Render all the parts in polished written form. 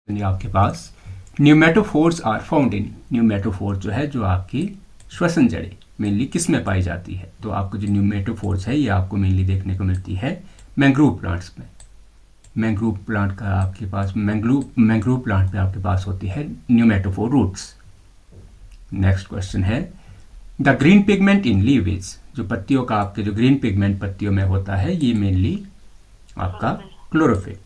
यानी आपके पास pneumatophores are found in, pneumatophores जो है जो आपकी श्वसन जड़ें मेनली किस में पाई जाती है, तो आपको जो न्यूमेटोफोर्स है ये आपको मेनली देखने को मिलती है मैंग्रोव प्लांट्स में। मैंग्रोव प्लांट का आपके पास मैंग्रोव प्लांट में आपके पास होती है न्यूमेटोफोर रूट्स। नेक्स्ट क्वेश्चन है the green pigment in leaves, जो पत्तियों का आपके जो ग्रीन पिगमेंट पत्तियों में होता है ये मेनली आपका क्लोरोफिल।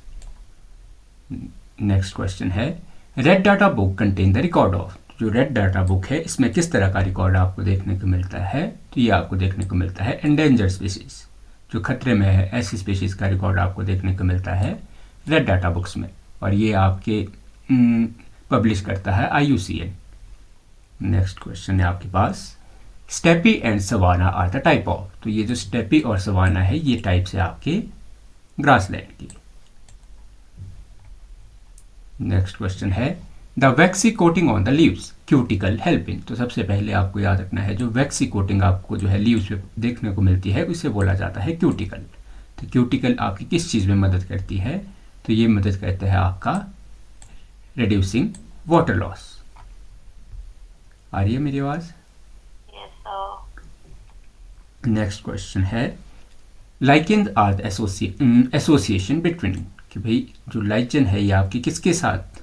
नेक्स्ट क्वेश्चन है red data book contain the record of, जो रेड डाटा बुक है इसमें किस तरह का रिकॉर्ड आपको देखने को मिलता है, तो ये आपको देखने को मिलता है एंडेंजर्ड स्पीशीज, जो खतरे में है ऐसी स्पीशीज का रिकॉर्ड आपको देखने को मिलता है रेड डाटा बुक्स में, और ये आपके पब्लिश करता है IUCN। नेक्स्ट क्वेश्चन है आपके पास steppe and savanna are the type of, तो ये जो स्टेपी और सवाना है ये टाइप्स है आपके ग्रासलैंड की। नेक्स्ट क्वेश्चन है the vaccine coating on the leaves cuticle helping, तो सबसे पहले आपको याद रखना है जो वैक्सी कोटिंग आपको जो है लीव्स पे देखने को मिलती है उसे बोला जाता है क्यूटिकल। तो क्यूटिकल आपकी किस चीज़ में मदद करती है, तो ये मदद करता है आपका रिड्यूसिंग वाटर लॉस। आ रही है मेरी आवाज़? नेक्स्ट क्वेश्चन है लाइकेन आर एसोसिएशन बिटवीन, कि भाई जो लाइचन है ये आपकी किसके साथ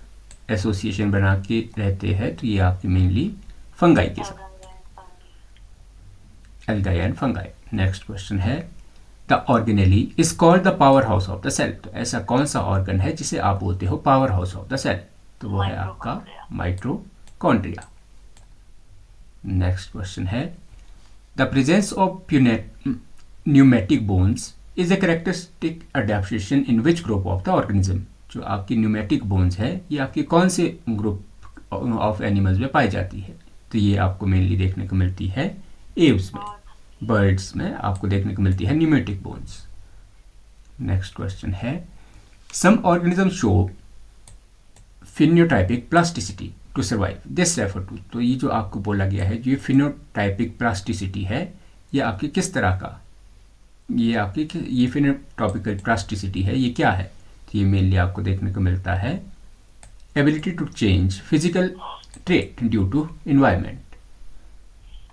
एसोसिएशन बना के रहते हैं, तो ये आपकी मेनली फंगाई के साथ, algae and fungi. Next question है the organelle is called the power house of the cell, तो ऐसा कौन सा ऑर्गन है जिसे आप बोलते हो power house of the cell, तो वो है आपका माइटोकॉन्ड्रिया। नेक्स्ट क्वेश्चन है the presence of pneumatic bones is a characteristic adaptation in which group of the organism, जो आपकी न्यूमेटिक बोन्स है ये आपके कौन से ग्रुप ऑफ एनिमल्स में पाई जाती है, तो ये आपको मेनली देखने को मिलती है एव्स में, बर्ड्स में आपको देखने को मिलती है न्यूमेटिक बोन्स। नेक्स्ट क्वेश्चन है some organism show phenotypic plasticity to survive this refer to, तो ये जो आपको बोला गया है जो ये फिनोटाइपिक प्लास्टिसिटी है ये आपकी किस तरह का, ये आपकी ये फिनोटाइपिकल प्लास्टिसिटी है ये क्या है, तो ये मेनली आपको देखने को मिलता है ability to change physical trait due to environment.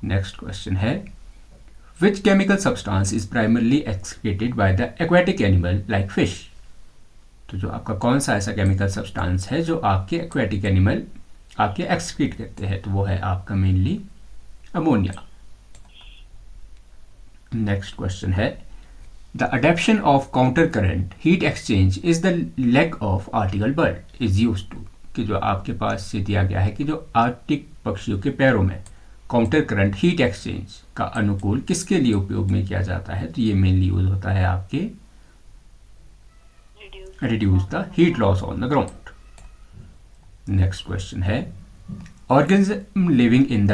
Next question है which chemical substance is primarily excreted by the aquatic animal like fish, तो जो आपका कौन सा ऐसा केमिकल सब्सटेंस है जो आपके एक्वेटिक एनिमल आपके एक्सक्रीट करते हैं, तो वो है आपका मेनली अमोनिया। नेक्स्ट क्वेश्चन है the adaptation of counter current heat exchange is the leg of arctic bird is use to, कि जो आपके पास से दिया गया है कि जो आर्टिक पक्षियों के पैरों में काउंटर करंट हीट एक्सचेंज का अनुकूल किसके लिए उपयोग में किया जाता है, तो ये मेनली यूज होता है आपके reduce the heat loss on the ground. Next question है organism living in the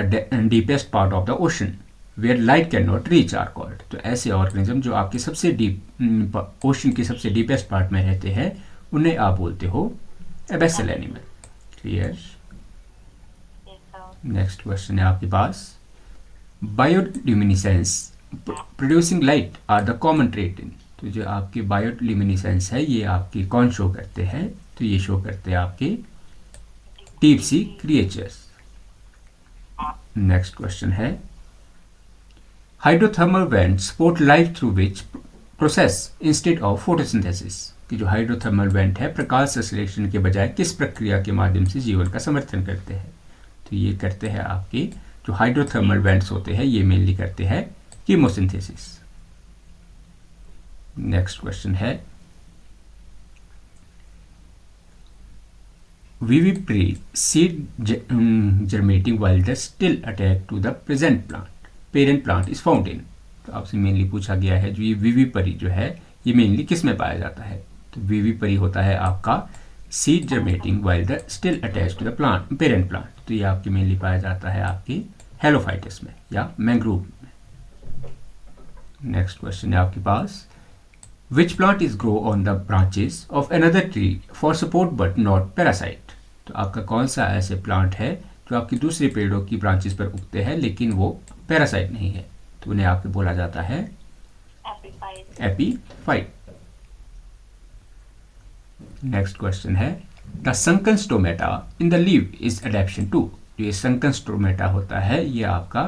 deepest part of the ocean where light can not reach are called, तो ऐसे ऑर्गेनिज्म जो आपके सबसे डीप ओशन के सबसे डीपेस्ट पार्ट में रहते हैं उन्हें आप बोलते हो abyssal animal. Clear? Next question है आपके पास bioluminescence producing light are the common trait in, तो जो आपके बायोल्यूमिनेसेंस है ये आपके कौन शो करते हैं, तो ये शो करते हैं आपके deep sea creatures. Next question है hydrothermal vent support life through which process instead of photosynthesis, कि जो हाइड्रोथर्मल वेंट है प्रकाश संश्लेषण के बजाय किस प्रक्रिया के माध्यम से जीवन का समर्थन करते हैं, तो ये करते हैं आपके जो हाइड्रोथर्मल वेंट्स होते हैं ये मेनली करते हैं कीमोसिंथेसिस। नेक्स्ट क्वेश्चन है विविपरी seed germinating while the still attached to the parent plant is found in, तो आपसे मेनली पूछा गया है जो ये विविपरी जो है ये मेनली किस में पाया जाता है, तो विविपरी होता है आपका seed germinating while the still attach to the plant parent plant, तो ये आपके मेनली पाया जाता है आपकी हेलोफाइटस में या मैंग्रोव में। नेक्स्ट क्वेश्चन है आपके पास which plant is grow on the branches of another tree for support but not parasite, तो आपका कौन सा ऐसे प्लांट है जो आपके दूसरे पेड़ों की ब्रांचेस पर उगते हैं लेकिन वो पैरासाइट नहीं है, तो उन्हें आपके बोला जाता है एपीफाइट। नेक्स्ट क्वेश्चन है the sunken stomata in the leave is adaptation to. जो ये संकन स्टोमेटा होता है ये आपका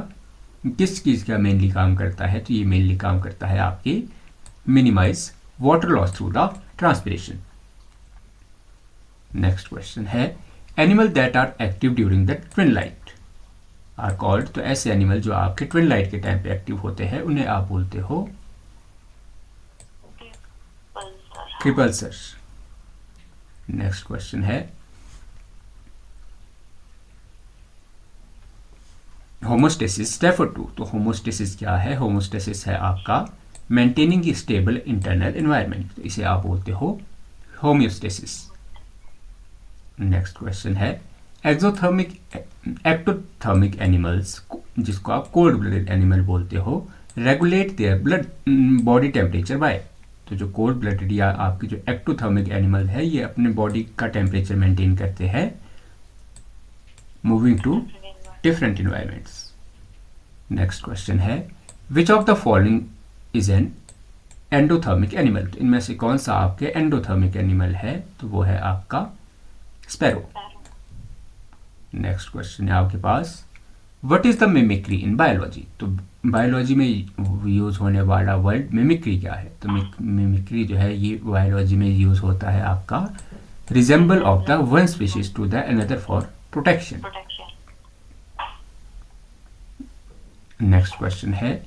किस चीज़ का मेनली काम करता है, तो ये मेनली काम करता है आपकी minimise water loss through the transpiration. Next question है animal that are active during the twilight are called. तो ऐसे एनिमल जो आपके ट्विन लाइट के टाइम पे एक्टिव होते हैं उन्हें आप बोलते हो क्रिपल्सर। नेक्स्ट क्वेश्चन है होमोस्टेसिस रेफर टू। तो होमोस्टेसिस क्या है? होमोस्टेसिस है आपका मेंटेनिंग स्टेबल इंटरनल एनवायरनमेंट, तो इसे आप बोलते हो होम्योस्टेसिस। नेक्स्ट क्वेश्चन है एक्सोथर्मिक एक्टोथर्मिक एनिमल्स, जिसको आप कोल्ड ब्लडेड एनिमल बोलते हो, regulate their blood body temperature by. तो जो कोल्ड ब्लडेड या आपकी जो एक्टोथर्मिक एनिमल है ये अपने बॉडी का टेम्परेचर मेंटेन करते हैं moving to different environments. Next question है which of the following is an endothermic animal. तो इनमें से कौन सा आपके एंडोथर्मिक एनिमल है? तो वो है आपका स्पैरो। नेक्स्ट क्वेश्चन है आपके पास what is the mimicry in biology. तो बायोलॉजी में यूज होने वाला वर्ड मिमिक्री क्या है? तो मिमिक्री जो है ये बायोलॉजी में यूज होता है आपका resemble of the one species to the another for protection. Next question है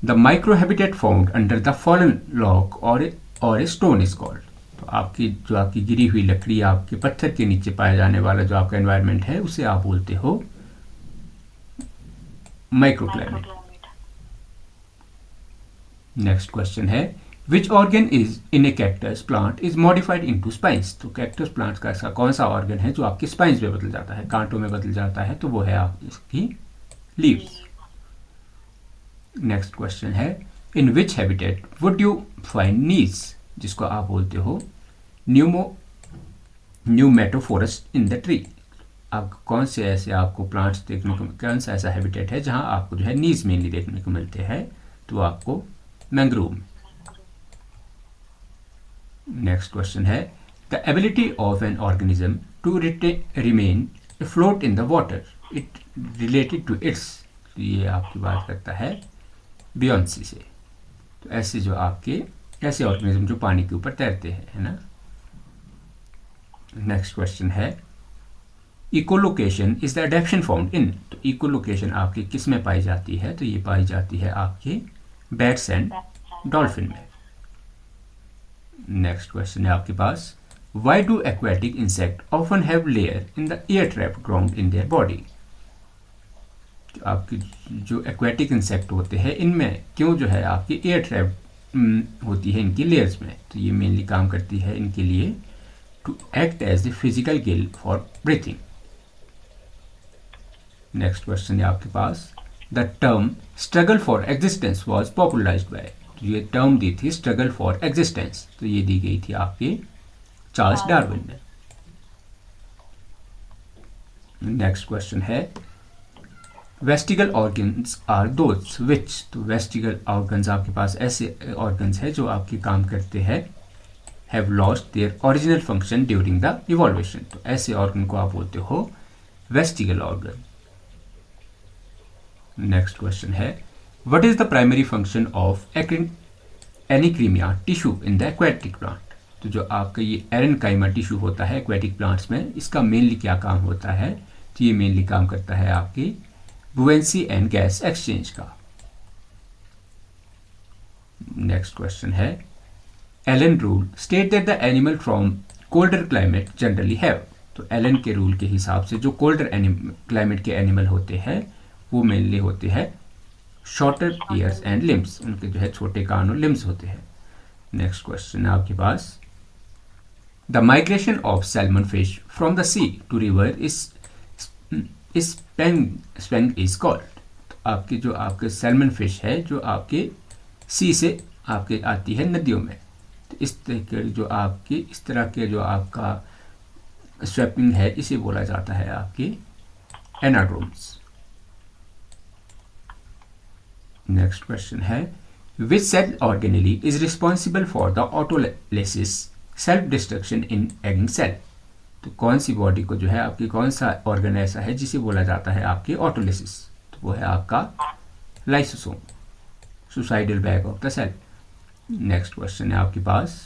the micro habitat found under the fallen log or a stone is called. तो आपकी जो आपकी गिरी हुई लकड़ी आपके पत्थर के नीचे पाया जाने वाला जो आपका एनवायरनमेंट है उसे आप बोलते हो माइक्रोक्लाइमेट। नेक्स्ट क्वेश्चन है which organ is in A cactus plant is modified into spines. तो कैक्टस प्लांट का ऐसा कौन सा ऑर्गन है जो आपके स्पाइंस में बदल जाता है, कांटों में बदल जाता है? तो वो है आप इसकी लीव्स। नेक्स्ट क्वेश्चन है इन विच हैबिटेट वुड यू फाइंड नीज, जिसको आप बोलते हो न्यूमेटोफोरस इन द ट्री। आप कौन से ऐसे आपको प्लांट्स देखने को, कौन सा ऐसा हैबिटेट है जहां आपको जो है नीज मेनली देखने को मिलते हैं? तो आपको मैंग्रोव। नेक्स्ट क्वेश्चन है the ability of an organism to remain float in the water it related to its. ये आपकी बात करता है बियॉन्सी से। तो ऐसे जो आपके ऐसे ऑर्गेनिज्म जो पानी के ऊपर तैरते हैं, है ना। नेक्स्ट क्वेश्चन है echolocation is the adaptation found in. तो इकोलोकेशन आपके किस में पाई जाती है? तो ये पाई जाती है आपके बैट्स एंड डॉल्फिन में। नेक्स्ट क्वेश्चन है आपके पास why do aquatic insect often have layer in the air trap ground in their body. आपकी जो एक्वेटिक इंसेक्ट होते हैं इनमें क्यों जो है आपकी एयर ट्रैप होती है इनकी लेयर्स में? तो ये मेनली काम करती है इनके लिए to act as the physical gill for breathing. Next question है आपके पास the term struggle for existence was popularised by. तो ये टर्म दी थी स्ट्रगल फॉर एग्जिस्टेंस, तो ये दी गई थी आपके चार्ल्स डार्विन ने। नेक्स्ट क्वेश्चन है वेस्टिगल ऑर्गन्स आर दोज विच। तो वेस्टिगल ऑर्गन्स आपके पास ऐसे ऑर्गन्स है जो आपके काम करते हैं have lost their original function during the evolution. तो ऐसे ऑर्गन को आप बोलते हो वेस्टिगल ऑर्गन। नेक्स्ट क्वेश्चन है what is the primary function of एनिक्रीमिया tissue in the aquatic plant. तो जो आपका ये एरेनकाइमा टिश्यू होता है एक्वेटिक प्लांट्स में, इसका मेनली क्या काम होता है? तो ये मेनली काम करता है आपकी बुएंसी एंड गैस एक्सचेंज का। नेक्स्ट क्वेश्चन है Allen rule state that the animal from colder climate generally have. तो एलन के रूल के हिसाब से जो कोल्डर क्लाइमेट के एनिमल होते हैं वो मेनली होते हैं शॉर्टर ईयर्स एंड लिम्स, उनके जो है छोटे कान और लिम्स होते हैं। नेक्स्ट क्वेश्चन है आपके पास the migration of salmon fish from the sea to river is spawn is called. तो आपके जो आपके सैल्मन फिश है जो आपके सी से आपके आती है नदियों में, तो इस तरह के जो आपकी इस तरह के जो आपका स्वेपिंग है इसे बोला जाता है आपकी एनाड्रोम्स। नेक्स्ट क्वेश्चन है which cell organelle is responsible for the autolysis self destruction in ageing cell. तो कौन सी बॉडी को जो है आपकी, कौन सा ऑर्गन ऐसा है जिसे बोला जाता है आपके ऑटोलिसिस, तो वो है आपका lysosome, suicidal bag of the cell. Next question है आपके पास,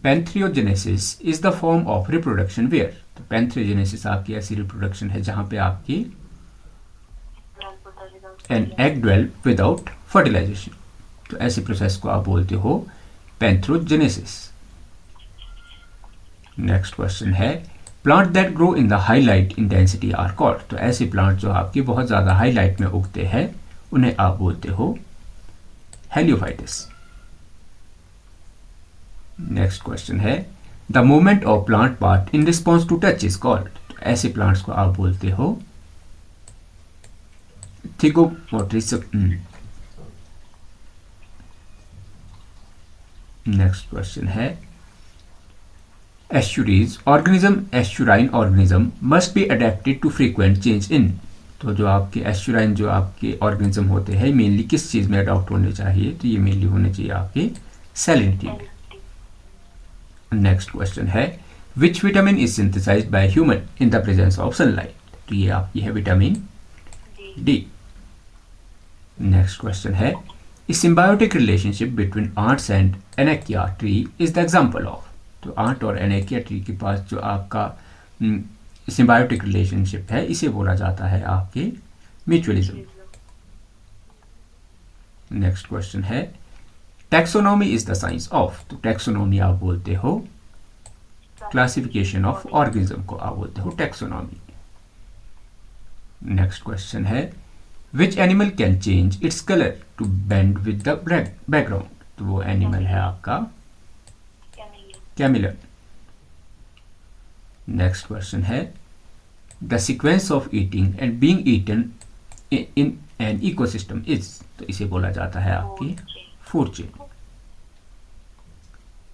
parthenogenesis is the form of reproduction where. तो पैंथ्रियोजेनेसिस आपकी ऐसी रिप्रोडक्शन है जहां पे आपकी an egg develop without fertilisation, तो ऐसे प्रोसेस को आप बोलते हो पैंथ्रोजेनेसिस। नेक्स्ट क्वेश्चन है, plant that grow in the high light in density are called. तो ऐसे प्लांट जो आपकी बहुत ज़्यादा हाई लाइट में उगते हैं उन्हें आप बोलते हो हेलियोफाइटिस। नेक्स्ट क्वेश्चन है, the movement of plant part in response to touch is called. तो ऐसे प्लांट्स को आप बोलते हो थिगोमोट्रिस। नेक्स्ट क्वेश्चन है, estuaries organism, estuarine organism must be adapted to frequent change in. तो जो आपके एस्चुराइन जो आपके ऑर्गेनिज्म होते हैं मेनली किस चीज़ में अडॉप्ट होने चाहिए, तो ये मेनली होने चाहिए आपके सैलिनिटी में। नेक्स्ट क्वेश्चन है, which vitamin is synthesized by human in the presence of sunlight. तो ये आपकी है विटामिन डी। नेक्स्ट क्वेश्चन है, A symbiotic relationship between ants and Anakia tree is the example of। तो आंट और एनेकिया tree के पास जो आपका सिम्बायोटिक रिलेशनशिप है इसे बोला जाता है आपके म्यूचुअलिज्म। नेक्स्ट क्वेश्चन है, taxonomy is the science of. तो टैक्सोनॉमी आप बोलते हो क्लासिफिकेशन ऑफ ऑर्गेनिज्म को आप बोलते हो टैक्सोनॉमी। नेक्स्ट क्वेश्चन है, which animal can change its colour to bend with the background. तो वो एनिमल है आपका कैमिलन। नेक्स्ट क्वेश्चन है, the sequence of eating and being eaten in an ecosystem is. तो इसे बोला जाता है आपकी फूड चेन।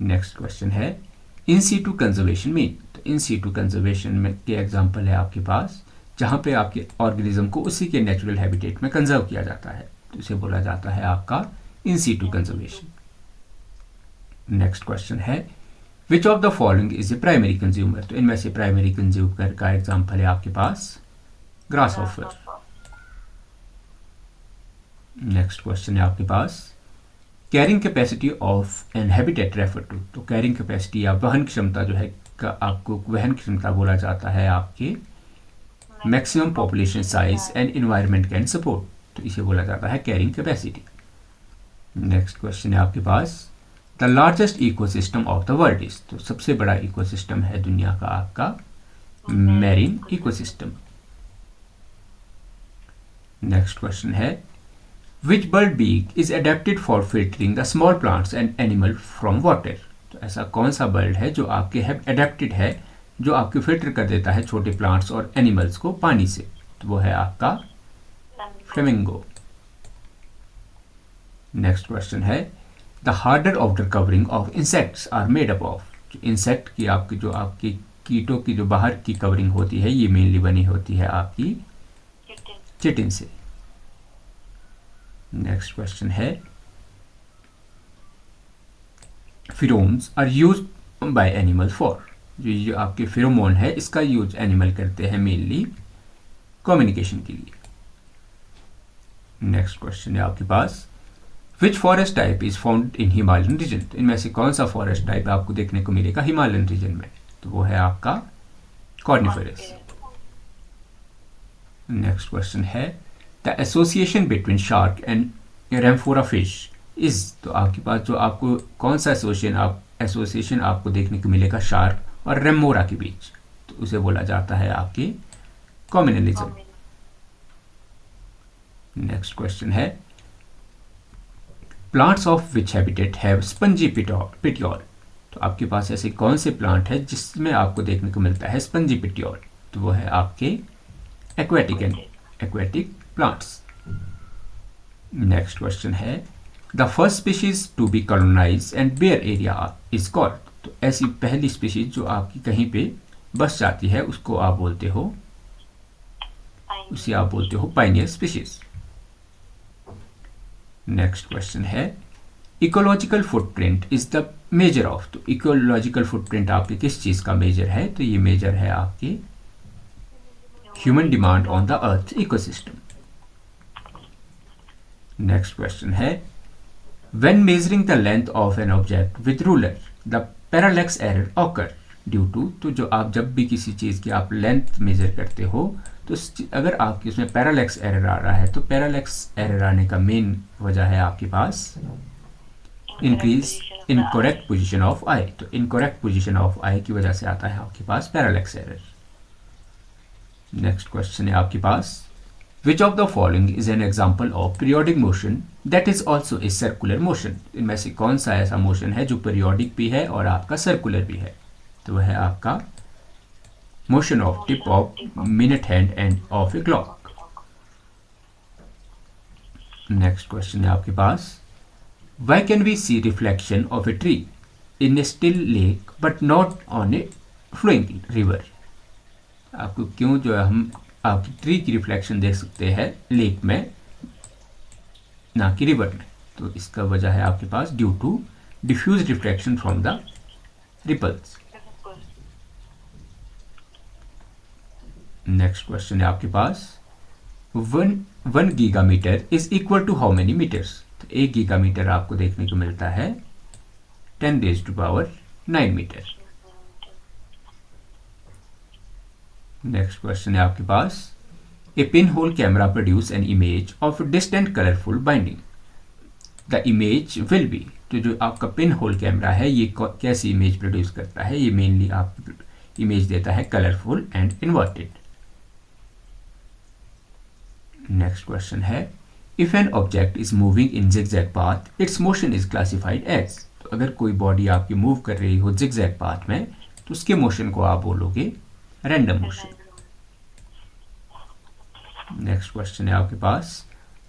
नेक्स्ट क्वेश्चन है, इन सीटू कंजर्वेशन मीन। तो इन सीटू कंजर्वेशन में के एग्जांपल है आपके पास जहां पे आपके ऑर्गेनिज्म को उसी के नेचुरल हैबिटेट में कंजर्व किया जाता है, तो इसे बोला जाता है आपका in situ conservation. Next question है, which of the following is a primary consumer. तो इनमें से प्राइमरी कंज्यूमर का एग्जांपल है आपके पास ग्रास हॉपर। नेक्स्ट क्वेश्चन है आपके पास, carrying capacity of an habitat refer to. तो कैरिंग कैपेसिटी या वहन क्षमता जो है का आपको वहन क्षमता बोला जाता है आपके maximum population size and environment can support. तो इसे बोला जाता है कैरिंग कैपेसिटी। नेक्स्ट क्वेश्चन है आपके पास, the largest ecosystem of the world is. तो सबसे बड़ा इकोसिस्टम है दुनिया का आपका मैरीन इकोसिस्टम। नेक्स्ट क्वेश्चन है, which bird beak is adapted for filtering the small plants and animal from water. तो ऐसा कौन सा बर्ड है जो आपके अडेप्टेड है, जो आपके फिल्टर कर देता है छोटे प्लांट्स और एनिमल्स को पानी से। तो वो है आपका फ्लेमिंगो। नेक्स्ट क्वेश्चन है, the harder outer covering of insects are made up of. जो इंसेक्ट की आपकी जो आपकी कीटों की जो बाहर की कवरिंग होती है ये मेनली बनी होती है आपकी चिटिन से। नेक्स्ट क्वेश्चन है, pheromones are used by animal for. जो आपके फिरोमोन है इसका यूज एनिमल करते हैं मेनली कम्युनिकेशन के लिए। नेक्स्ट क्वेश्चन है आपके पास, which forest type is found in Himalayan region. तो इनमें से कौन सा फॉरेस्ट टाइप आपको देखने को मिलेगा हिमालयन रीजन में, तो वो है आपका कॉर्निफेरस। नेक्स्ट क्वेश्चन है, the association between shark and remora fish is. तो आपके पास जो आपको कौन सा एसोसिएशन आपको देखने को मिलेगा शार्क और रेमोरा के बीच, तो उसे बोला जाता है आपकी कॉम्युनलिज्म। नेक्स्ट क्वेश्चन है, plants of which habitat have spongy petiole. तो आपके पास ऐसे कौन से प्लांट है जिसमें आपको देखने को मिलता है स्पंजी पिट्योल, तो वो है आपके एक्वेटिक प्लांट्स। नेक्स्ट क्वेश्चन है, the first species to be colonize and bare area is called. तो ऐसी पहली स्पीशीज जो आपकी कहीं पे बस जाती है उसको आप बोलते हो पाइनियर स्पीशीज। नेक्स्ट क्वेश्चन है, ecological footprint is the measure of, तो इकोलॉजिकल फुटप्रिंट आपके किस चीज का मेजर है, तो ये मेजर है आपके human demand on the earth ecosystem. Next question है when measuring the length of an object with ruler the parallax error occur due to, तो जो आप जब भी किसी चीज की आप लेंथ मेजर करते हो तो अगर आपकी उसमें पैरालैक्स एरर आ रहा है, तो पैरालैक्स एरर आने का मेन वजह है आपके पास इंक्रीज इनकरेक्ट पोजीशन ऑफ आई, तो इनकरेक्ट पोजीशन ऑफ आई की वजह से आता है आपके पास पैरालैक्स एरर। नेक्स्ट क्वेश्चन है आपके पास which of the following is an example of periodic motion that is also a circular motion, इनमें से कौन सा ऐसा मोशन है जो पीरियोडिक भी है और आपका सर्कुलर भी है, तो वह है आपका motion of tip of minute hand end of a clock. Next question है आपके पास why can we see reflection of a tree in a still lake but not on a flowing river, आपको क्यों जो है हम आपकी ट्री की reflection देख सकते हैं लेक में ना कि रिवर में, तो इसका वजह है आपके पास due to diffuse reflection from the ripples. Next question है आपके पास one gigametre is equal to how many metres, तो 1 गीगामीटर आपको देखने को मिलता है 10⁻⁹ मीटर। नेक्स्ट क्वेश्चन है आपके पास a pin hole camera produce an image of distant colourful building the image will be, तो जो आपका पिन होल कैमरा है ये कैसी इमेज प्रोड्यूस करता है, ये मेनली आपको इमेज देता है colourful and inverted. Next question है if an object is moving in zigzag path its motion is classified as, तो अगर कोई बॉडी आपकी मूव कर रही हो जिगजैग पाथ में तो उसके मोशन को आप बोलोगे रैंडम मोशन। नेक्स्ट क्वेश्चन है आपके पास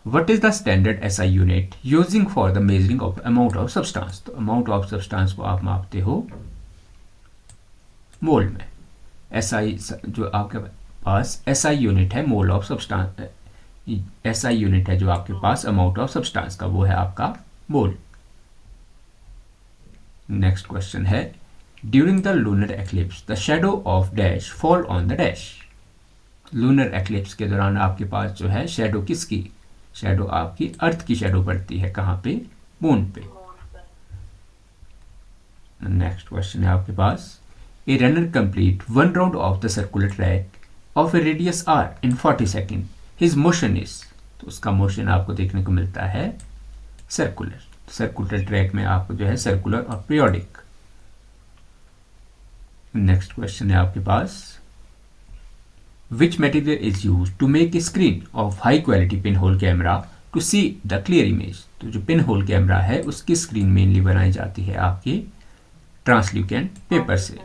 what is the standard SI unit using for the measuring of amount of substance, तो अमाउंट ऑफ सब्सटेंस को आप मापते हो मोल में। एसआई जो आपके पास एसआई यूनिट है mole of substance, SI unit है जो आपके पास अमाउंट ऑफ सब्सटेंस का, वो है आपका मोल। नेक्स्ट क्वेश्चन है during the lunar eclipse the shadow of dash fall on the dash, lunar eclipse के दौरान आपके पास जो है शैडो किसकी, शैडो आपकी अर्थ की शैडो पड़ती है कहाँ पे, मून पे। नेक्स्ट क्वेश्चन है आपके पास a runner complete 1 round of the circular track of a radius R in 40 second his motion is, तो उसका मोशन आपको देखने को मिलता है सर्कुलर, सर्कुलर ट्रैक में आपको जो है सर्कुलर और पीरियोडिक। नेक्स्ट क्वेश्चन है आपके पास which material is use to make a screen of high quality pin hole camera to see the clear image, तो जो पिन होल कैमरा है उसकी स्क्रीन मेनली बनाई जाती है आपके ट्रांसल्यूकेंट पेपर से।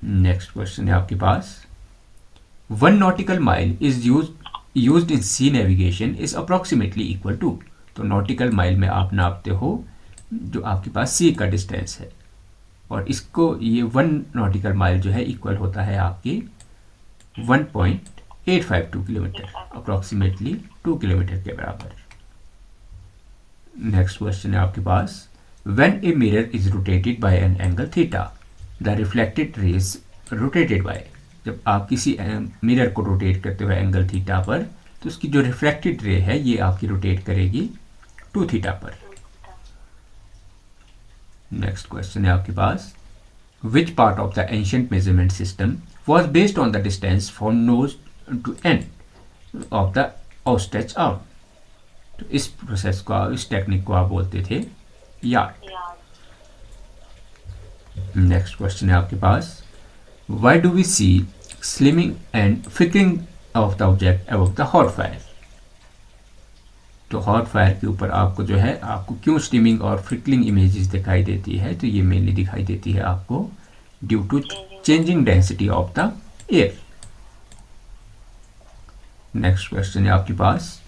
नेक्स्ट क्वेश्चन है आपके पास 1 nautical mile is used in sea navigation is approximately equal to, तो नॉटिकल माइल में आप नापते हो जो आपके पास सी का डिस्टेंस है और इसको ये 1 नॉटिकल माइल जो है इक्वल होता है आपके 1.852 किलोमीटर, अप्रोक्सीमेटली 2 किलोमीटर के बराबर। नेक्स्ट क्वेश्चन है आपके पास when a mirror is rotated by an angle theta the reflected rays rotated by, जब आप किसी मिरर को रोटेट करते हो एंगल थीटा पर तो उसकी जो रिफ्लेक्टेड रे है ये आपकी रोटेट करेगी 2 थीटा पर। नेक्स्ट क्वेश्चन है आपके पास which part of the ancient measurement system was based on the distance from nose to end of the outstretch arm, तो इस प्रोसेस को, इस टेक्निक को आप बोलते थे यार्ड। नेक्स्ट क्वेश्चन है आपके पास why do we see slimming and flickering of the object above the hot fire, तो हॉट फायर के ऊपर आपको जो है आपको क्यों स्टीमिंग और फ्लिकरिंग इमेजेस दिखाई देती है, तो ये मेनली दिखाई देती है आपको due to changing density of the air. Next question है आपके पास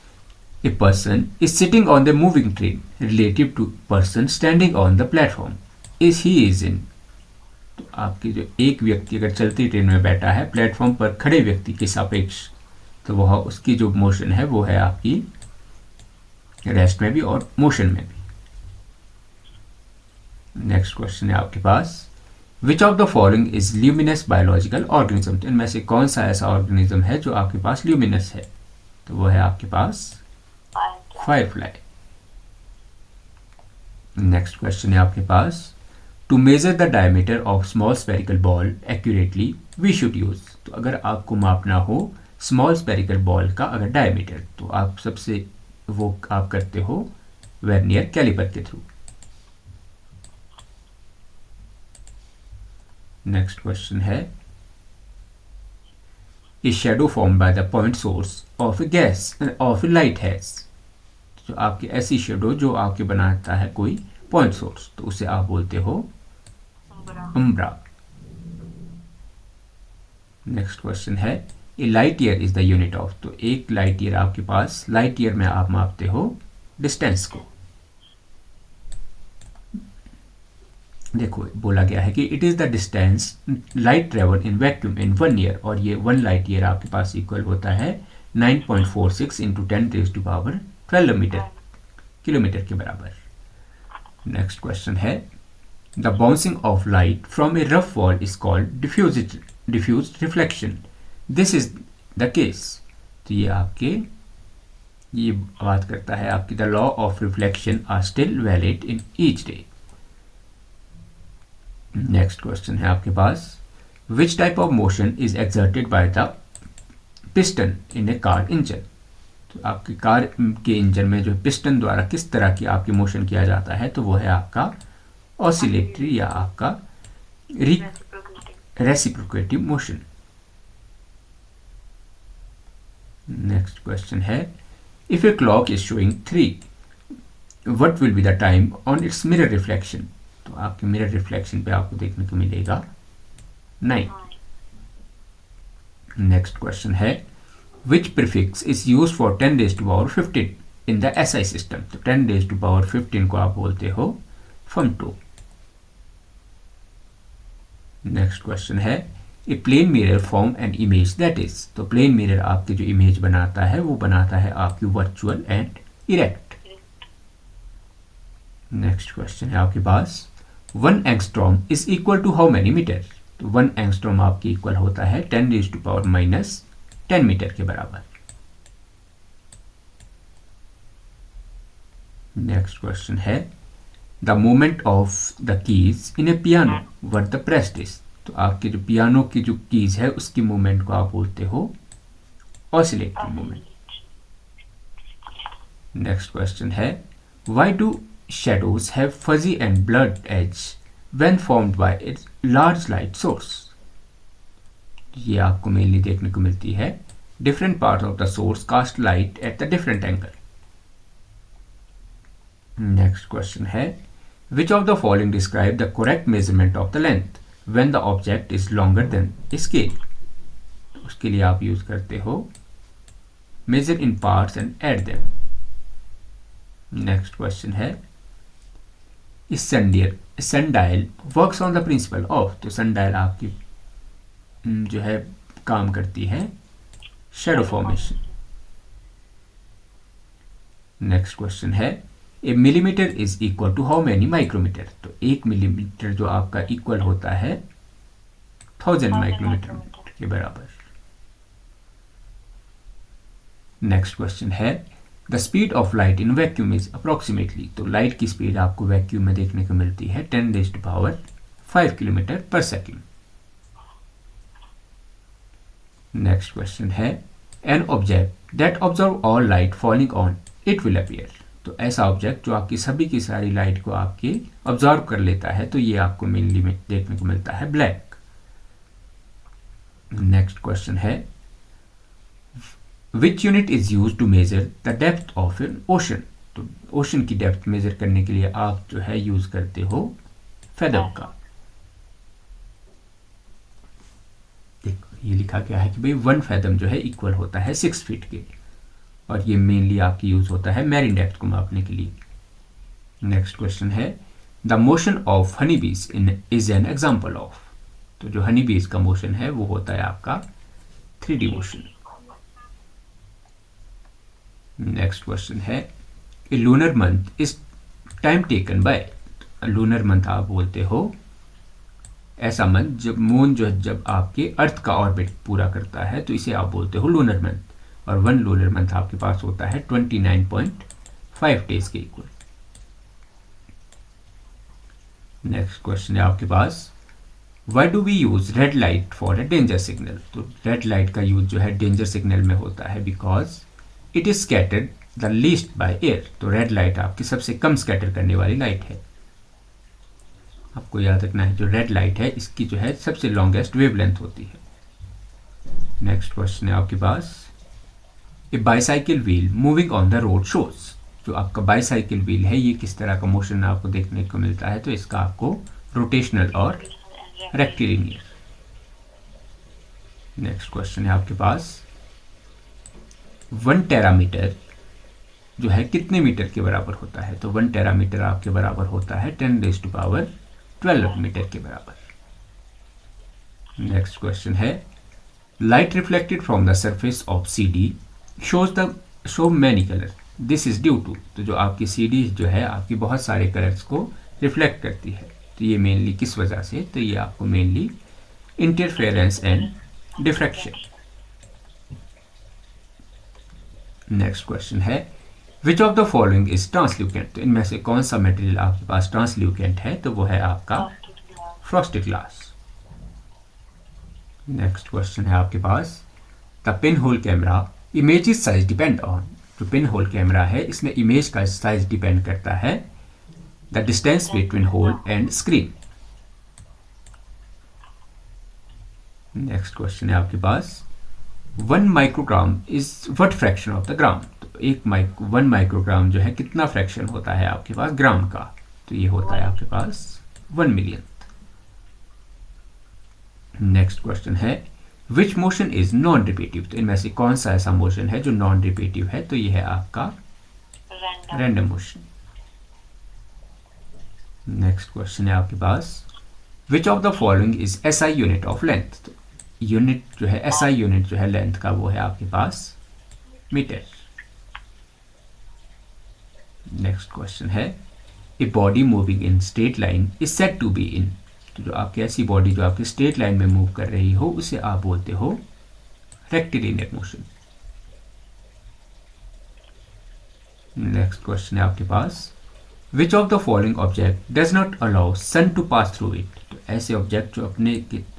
a person is sitting on the moving train relative to person standing on the platform is he is in, तो आपके जो एक व्यक्ति अगर चलती ट्रेन में बैठा है प्लेटफॉर्म पर खड़े व्यक्ति के सापेक्ष, तो वह उसकी जो मोशन है वो है आपकी रेस्ट में भी और मोशन में भी। नेक्स्ट क्वेश्चन है आपके पास, which of the following is luminous biological organism. तो इनमें से कौन सा ऐसा ऑर्गेनिज्म है जो आपके पास ल्यूमिनस है? तो वो है आपके पास फायरफ्लाई। नेक्स्ट क्वेश्चन है आपके पास, to measure the diameter of small spherical ball accurately we should use. तो अगर आपको मापना हो स्मॉल स्पेरिकल बॉल का अगर डायमीटर, तो आप सबसे वो आप करते हो वर्नियर कैलिपर के थ्रू। नेक्स्ट क्वेश्चन है, is shadow form by the point source of A gas off A light has. जो आपकी ऐसी शेडो जो आपके बनाता है कोई पॉइंट सोर्स, तो उसे आप बोलते हो उम्ब्रा। नेक्स्ट क्वेश्चन है, a light year is the unit of. तो एक लाइट ईयर आपके पास, लाइट ईयर में आप मापते हो डिस्टेंस को। देखो बोला गया है कि it is the distance light travel in vacuum in 1 year, और ये 1 लाइट ईयर आपके पास इक्वल होता है 9.46 इंटू 10⁻12 मीटर किलोमीटर के बराबर। नेक्स्ट क्वेश्चन है, the bouncing of light from a rough wall is called diffused reflection, this is the case. तो ये बात करता है आपकी, the law of reflection are still valid in each day. Next question है आपके पास, which type of motion is exerted by the piston in a car engine. तो आपकी कार के इंजन में जो पिस्टन द्वारा किस तरह की आपकी मोशन किया जाता है, तो वो है आपका ऑसिलेटरी या आपका रेसिप्रोकेटिव मोशन। नेक्स्ट क्वेश्चन है, if a clock is showing 3, what will be the time on it's mirror reflection. तो आपके मिरर रिफ्लेक्शन पे आपको देखने को मिलेगा 9। नेक्स्ट क्वेश्चन है, which prefix is use for 10⁻15 in the SI system. तो 10⁻15 को आप बोलते हो फमटो। नेक्स्ट क्वेश्चन है, a plane mirror form an image that is. तो प्लेन मिरर आपके जो इमेज बनाता है वो बनाता है आपकी virtual and erect. Next question है आपके पास, 1 angstrom is equal to how many metre. तो 1 एंगस्ट्रॉम आपकी इक्वल होता है 10⁻⁻10 मीटर के बराबर। नेक्स्ट क्वेश्चन है, the movement of the keys in A piano what the pressed is. तो आपके जो पियानो की जो कीज है उसकी मूवमेंट को आप बोलते हो ऑसिलेटरी मूवमेंट। नेक्स्ट क्वेश्चन है, why do shadows have fuzzy and blurred edge when formed by a large light source। ये आपको मेनली देखने को मिलती है different parts of the source cast light at the different angle। next question है, which of the following describe the correct measurement of the length when the object is longer than a scale। उसके लिए आप use करते हो measure in parts and add them। next question है, sundial works on the principle of. तो sundial आपकी जो है काम करती है शेडो फॉर्मेशन। नेक्स्ट क्वेश्चन है, a millimetre is equal to how many micrometre. तो 1 मिलीमीटर जो आपका इक्वल होता है 1000 माइक्रोमीटर के बराबर। नेक्स्ट क्वेश्चन है, the speed of light in vacuum is approximately. तो लाइट की स्पीड आपको वैक्यूम में देखने को मिलती है 10⁵ किलोमीटर पर सेकेंड। नेक्स्ट क्वेश्चन है, an object that observe all light falling on it will appear. तो ऐसा ऑब्जेक्ट जो आपकी सभी की सारी लाइट को आपके ऑब्जर्व कर लेता है, तो ये आपको मेनली में देखने को मिलता है ब्लैक। नेक्स्ट क्वेश्चन है, which unit is use to measure the depth of an ocean. तो ओशन की डेप्थ मेजर करने के लिए आप जो है यूज करते हो फैथम का। देखो ये लिखा गया है कि भाई 1 फैथम जो है इक्वल होता है 6 फीट के, और ये मेनली आपकी यूज होता है मैरीन डेप्थ को मापने के लिए। नेक्स्ट क्वेश्चन है, द मोशन ऑफ हनी बीज इज एन एग्जाम्पल ऑफ। तो जो हनी बीज का मोशन है वो होता है आपका 3D मोशन। नेक्स्ट क्वेश्चन है, a lunar month is time taken by, lunar month आप बोलते हो ऐसा मंथ जब मून जो जब आपके अर्थ का ऑर्बिट पूरा करता है, तो इसे आप बोलते हो लूनर मंथ। और वन लूनर मंथ आपके पास होता है 29.5 डेज के इक्वल। नेक्स्ट क्वेश्चन है आपके पास, why do we use red light for a danger signal. तो रेड लाइट का यूज जो है डेंजर सिग्नल में होता है because it is scattered the least by air. तो रेड लाइट आपकी सबसे कम स्कैटर करने वाली लाइट है। आपको याद रखना है जो रेड लाइट है इसकी जो है सबसे लॉन्गेस्ट वेवलेंथ होती है। नेक्स्ट क्वेश्चन है आपके पास, a bicycle wheel moving on the road shows. जो आपका बाईसाइकिल व्हील है ये किस तरह का मोशन आपको देखने को मिलता है, तो इसका आपको रोटेशनल और रेक्टिलिनियर। नेक्स्ट क्वेश्चन है आपके पास, 1 टेरामीटर जो है कितने मीटर के बराबर होता है। तो 1 टेरामीटर आपके बराबर होता है 10⁻12 मीटर के बराबर। नेक्स्ट क्वेश्चन है, light reflected from the surface of CD show many colour, this is due to. तो जो आपकी CD जो है आपकी बहुत सारे कलर्स को रिफ्लेक्ट करती है, तो ये मेनली किस वजह से, तो ये आपको mainly interference and diffraction. Next question है, which of the following is translucent. तो इनमें से कौन सा मटेरियल आपके पास ट्रांसल्यूकेंट है, तो वो है आपका फ्रॉस्टेड ग्लास। नेक्स्ट क्वेश्चन है आपके पास, the pin hole camera image size depend on. जो पिन होल कैमरा है इसमें इमेज का साइज डिपेंड करता है the distance between hole and screen. Next question है आपके पास, 1 microgram is what fraction of the gram. तो 1 माइक्रोग्राम जो है कितना फ्रैक्शन होता है आपके पास ग्राम का, तो ये होता है आपके पास 1 मिलियन। नेक्स्ट क्वेश्चन है, विच मोशन इज नॉन रिपीटिव। तो इनमें से कौन सा ऐसा मोशन है जो नॉन रिपीटिव है, तो ये है आपका रैंडम मोशन। नेक्स्ट क्वेश्चन है आपके पास, which of the following is SI unit of length. तो यूनिट जो है SI यूनिट जो है लेंथ का वो है आपके पास मीटर। नेक्स्ट क्वेश्चन है, a body moving in straight line is said to be in. तो जो आपकी ऐसी बॉडी जो आपकी स्ट्रेट लाइन में मूव कर रही हो उसे आप बोलते हो रेक्टिलिनियर मोशन। नेक्स्ट क्वेश्चन है आपके पास, which of the following object does not allow sun to pass through it. तो ऐसे ऑब्जेक्ट जो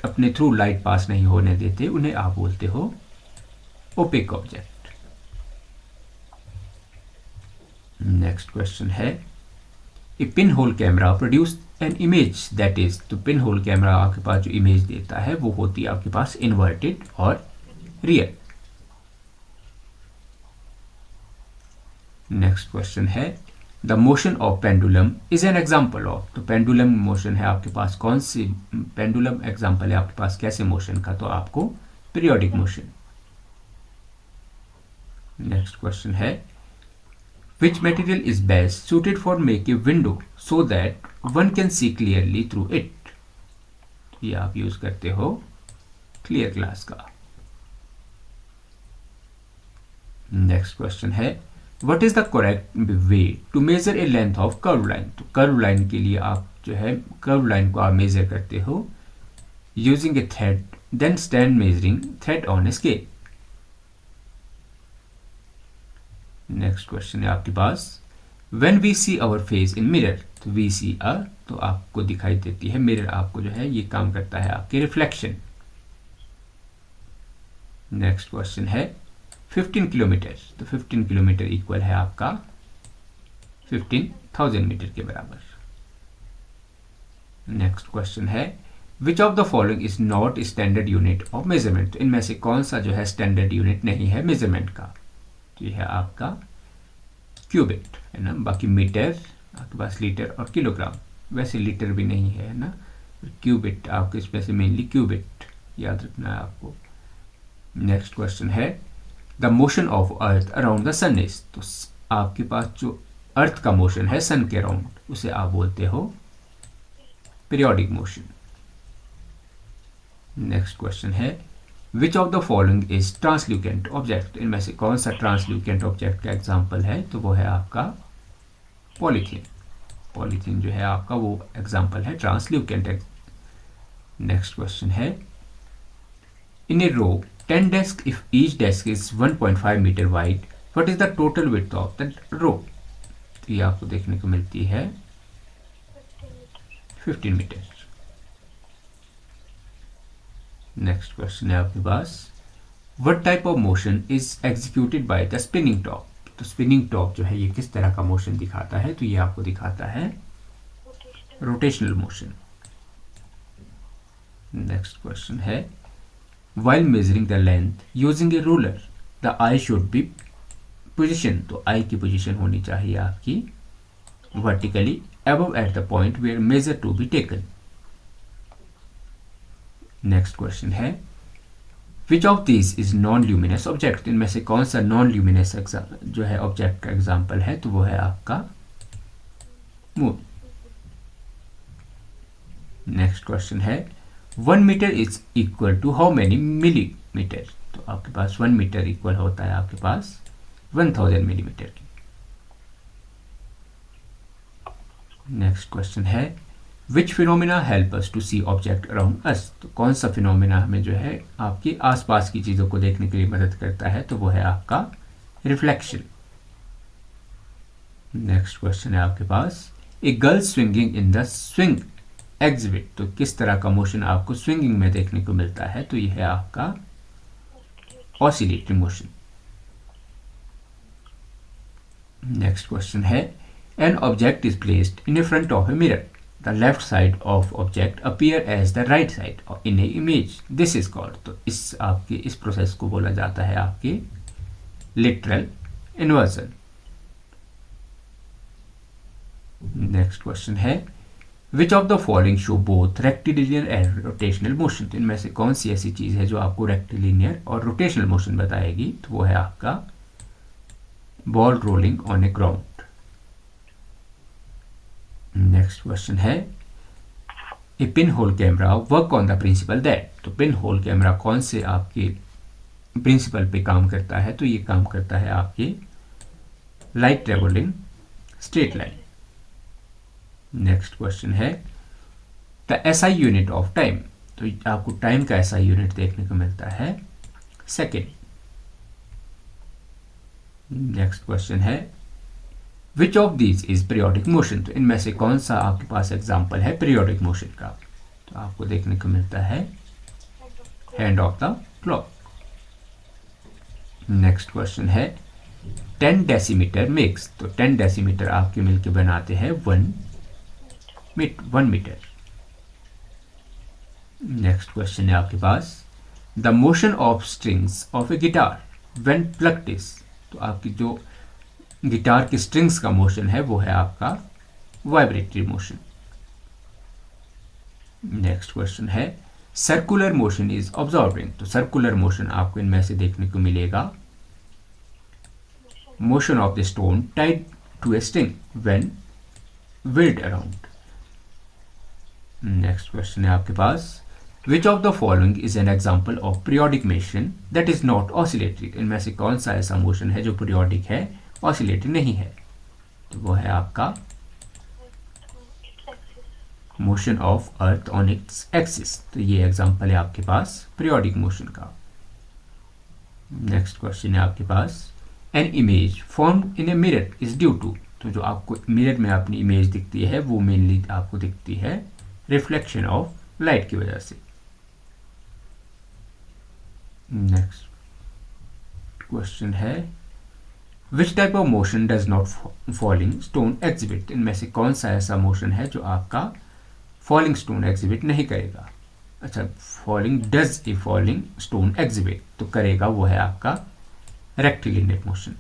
अपने थ्रू लाइट पास नहीं होने देते उन्हें आप बोलते हो ओपेक ऑब्जेक्ट। नेक्स्ट क्वेश्चन है, a pin hole camera produce an image that is. तो पिन होल कैमरा आपके पास जो इमेज देता है वो होती है आपके पास इन्वर्टेड और रियल। नेक्स्ट क्वेश्चन है, the motion of pendulum is an example of. तो पेंडुलम मोशन है आपके पास कौन सी, पेंडुलम एग्जाम्पल है आपके पास कैसे मोशन का, तो आपको पीरियोडिक मोशन। नेक्स्ट क्वेश्चन है, which material is best suited for make a window so that one can see clearly through it। ये आप यूज करते हो क्लियर ग्लास का। नेक्स्ट क्वेश्चन है, what is the correct way to measure a length of curved line। तो curve line के लिए आप जो है कर्व लाइन को आप मेजर करते हो using a thread then stand measuring thread on a scale। Next question है आपके पास, when we see our face in mirror. तो वी सी अ, तो आपको दिखाई देती है मिरर, आपको जो है ये काम करता है आपके रिफ्लेक्शन। नेक्स्ट क्वेश्चन है 15 किलोमीटर। तो 15 किलोमीटर इक्वल है आपका 15,000 मीटर के बराबर। नेक्स्ट क्वेश्चन है, which of the following is not standard unit of measurement. तो इनमें से कौन सा जो है स्टैंडर्ड यूनिट नहीं है मेजरमेंट का, तो ये है आपका क्यूबिट है ना। बाकी मीटर आपके पास लीटर और किलोग्राम, वैसे लीटर भी नहीं है ना। क्यूबिट आपके इसमें से मेनली क्यूबिट याद रखना है आपको। नेक्स्ट क्वेश्चन है, the motion of earth around the sun is. तो आपके पास जो अर्थ का मोशन है सन के अराउंड उसे आप बोलते हो पीरियोडिक मोशन। नेक्स्ट क्वेश्चन है, which of the following is translucent object. इनमें से कौन सा ट्रांसल्यूकेंट ऑब्जेक्ट का एग्जाम्पल है, तो वो है आपका पॉलीथीन। पॉलीथीन जो है आपका वो एग्जाम्पल है ट्रांसल्यूकेंट। नेक्स्ट क्वेश्चन है, in a row 10 desk, if each desk is 1.5 metre wide, what is the total width of the row? तो ये आपको देखने को मिलती है 15 मीटर। नेक्स्ट क्वेश्चन है आपके पास, what type of motion is executed by the spinning top? तो स्पिनिंग टॉप जो है ये किस तरह का मोशन दिखाता है? तो ये आपको दिखाता है रोटेशनल मोशन। नेक्स्ट क्वेश्चन है, while measuring the length using a ruler the eye should be position. तो आई की पोजिशन होनी चाहिए आपकी vertically above at the point where measure to be taken. Next question है, which of this is non luminous object? इनमें से कौन सा नॉन ल्यूमिनस जो है ऑब्जेक्ट का एग्जाम्पल है? तो वो है आपका मून। नेक्स्ट क्वेश्चन है, 1 metre is equal to how many millimetre? तो आपके पास 1 मीटर इक्वल होता है आपके पास 1000 मिलीमीटर की। नेक्स्ट क्वेश्चन है, which phenomena help us to see object around us? तो कौन सा फिनोमिना हमें जो है आपके आसपास की चीज़ों को देखने के लिए मदद करता है? तो वो है आपका रिफ्लेक्शन। नेक्स्ट क्वेश्चन है आपके पास, a girl swinging in the swing exhibit. तो किस तरह का मोशन आपको स्विंगिंग में देखने को मिलता है? तो ये है आपका ऑसिलेटरी मोशन। नेक्स्ट क्वेश्चन है, an object is placed in front of a mirror, the left side of object appear as the right side in a image, this is called. तो इस प्रोसेस को बोला जाता है आपके लिटरल इन्वर्जन। नेक्स्ट क्वेश्चन है, which of the following show both rectilinear and rotational motion? तो इनमें से कौन सी ऐसी चीज है जो आपको रेक्टिलिनियर और रोटेशनल मोशन बताएगी? तो वो है आपका ball rolling on a ground. Next question है, a pin hole camera work on the principle that. तो पिन होल कैमरा कौन से आपके प्रिंसिपल पे काम करता है? तो ये काम करता है आपके light travelling straight line. Next question है, the SI unit of time. तो आपको टाइम का एसआई यूनिट देखने को मिलता है सेकेंड। नेक्स्ट क्वेश्चन है, which of these is periodic motion? तो इनमें से कौन सा आपके पास एग्जाम्पल है पीरियोडिक मोशन का? तो आपको देखने को मिलता है hand of the clock. Next question है, 10 डेसीमीटर मेक्स। तो 10 डेसीमीटर आपके मिलके बनाते हैं 1 मीटर। नेक्स्ट क्वेश्चन है आपके पास, the motion of strings of a guitar when plucked is. तो आपकी जो गिटार की स्ट्रिंग्स का मोशन है वो है आपका वाइब्रेटरी मोशन। नेक्स्ट क्वेश्चन है, सर्कुलर मोशन इज ऑब्जॉर्बिंग। तो सर्कुलर मोशन आपको इनमें से देखने को मिलेगा motion of the stone tied to a string when whirled around. Next question है आपके पास, which of the following is an example of periodic motion that is not oscillatory? इनमें से कौन सा ऐसा मोशन है जो पीरियोडिक है, ऑसिलेटरी नहीं है? तो वो है आपका motion of earth on its axis. तो ये एग्जाम्पल है आपके पास पीरियोडिक मोशन का। नेक्स्ट क्वेश्चन है आपके पास, an image formed in a mirror is due to. तो जो आपको मिरर में अपनी इमेज दिखती है वो मेनली आपको दिखती है रिफ्लेक्शन ऑफ लाइट की वजह से। नेक्स्ट क्वेश्चन है, विच type of motion does not falling stone exhibit? इनमें से कौन सा ऐसा मोशन है जो आपका फॉलिंग स्टोन एग्जिबिट नहीं करेगा? अच्छा, falling does a falling stone exhibit, तो करेगा वो है आपका रेक्टिलिनियर मोशन।